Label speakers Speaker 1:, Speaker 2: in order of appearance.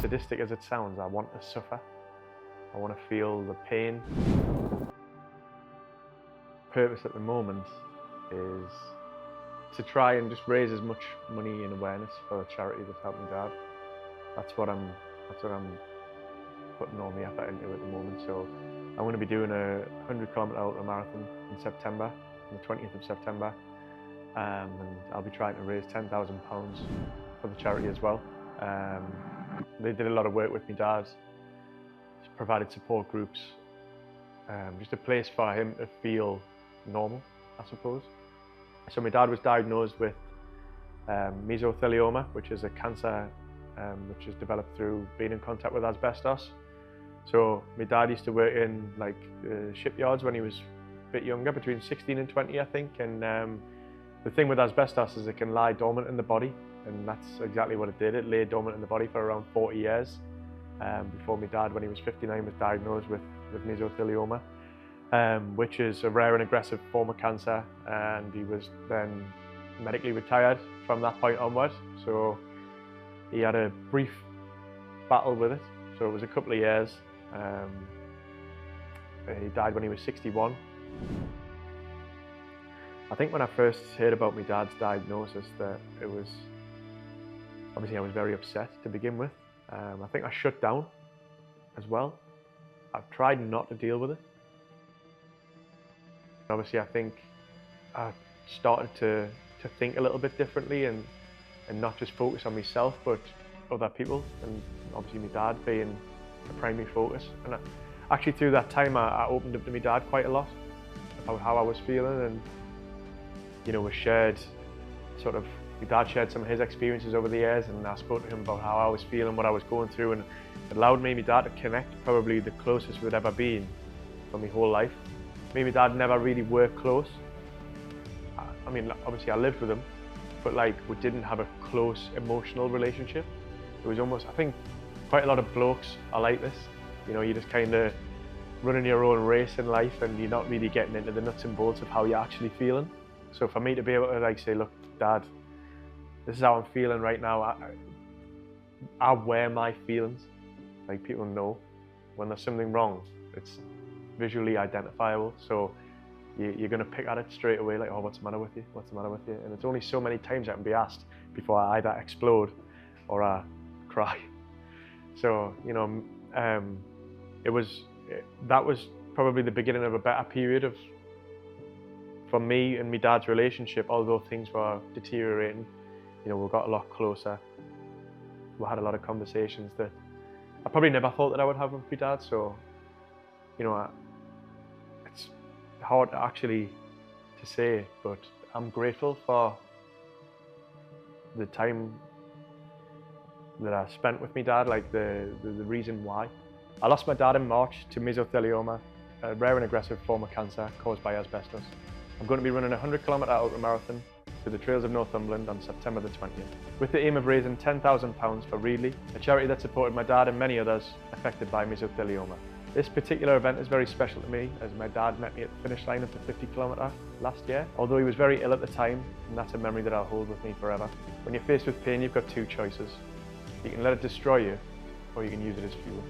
Speaker 1: sadistic as it sounds, I want to suffer. I want to feel the pain. Purpose at the moment is to try and just raise as much money and awareness for a charity that's helping Dad. That's what I'm putting all the effort into at the moment. So I'm going to be doing a 100-kilometer ultramarathon in September, on the 20th of September, and I'll be trying to raise £10,000 for the charity as well. They did a lot of work with my dad, provided support groups, just a place for him to feel normal, I suppose. So my dad was diagnosed with Mesothelioma, which is a cancer which is developed through being in contact with asbestos. So my dad used to work in shipyards when he was a bit younger, between 16 and 20 I think, and the thing with asbestos is it can lie dormant in the body, and that's exactly what it did. It lay dormant in the body for around 40 years before my dad, when he was 59, was diagnosed with mesothelioma, which is a rare and aggressive form of cancer, and he was then medically retired from that point onward. So he had a brief battle with it, so it was a couple of years. He died when he was 61. I think when I first heard about my dad's diagnosis, that it was, obviously I was very upset to begin with. I think I shut down as well. I've tried not to deal with it. Obviously I think I started to think a little bit differently and not just focus on myself but other people, and obviously my dad being the primary focus. And actually through that time I opened up to my dad quite a lot about how I was feeling, and you know, we shared my dad shared some of his experiences over the years, and I spoke to him about how I was feeling, what I was going through, and it allowed me and my dad to connect, probably the closest we'd ever been for my whole life. Me and my dad never really were close. I mean, obviously I lived with him, but like, we didn't have a close emotional relationship. It was almost, I think quite a lot of blokes are like this. You know, you're just kind of running your own race in life and you're not really getting into the nuts and bolts of how you're actually feeling. So for me to be able to like say, look, Dad, this is how I'm feeling right now. I wear my feelings. Like, people know when there's something wrong. It's visually identifiable. So you're going to pick at it straight away, like, oh, what's the matter with you? What's the matter with you? And it's only so many times I can be asked before I either explode or I cry. So, you know, that was probably the beginning of a better period for me and my dad's relationship. Although things were deteriorating, you know, we got a lot closer. We had a lot of conversations that I probably never thought that I would have with my dad. So, you know, it's hard actually to say, but I'm grateful for the time that I spent with my dad, like the reason why. I lost my dad in March to mesothelioma, a rare and aggressive form of cancer caused by asbestos. I'm going to be running a 100-kilometre ultramarathon to the trails of Northumberland on September the 20th, with the aim of raising £10,000 for READLEY, a charity that supported my dad and many others affected by mesothelioma. This particular event is very special to me, as my dad met me at the finish line of the 50-kilometre last year, although he was very ill at the time, and that's a memory that I'll hold with me forever. When you're faced with pain, you've got two choices. You can let it destroy you, or you can use it as fuel.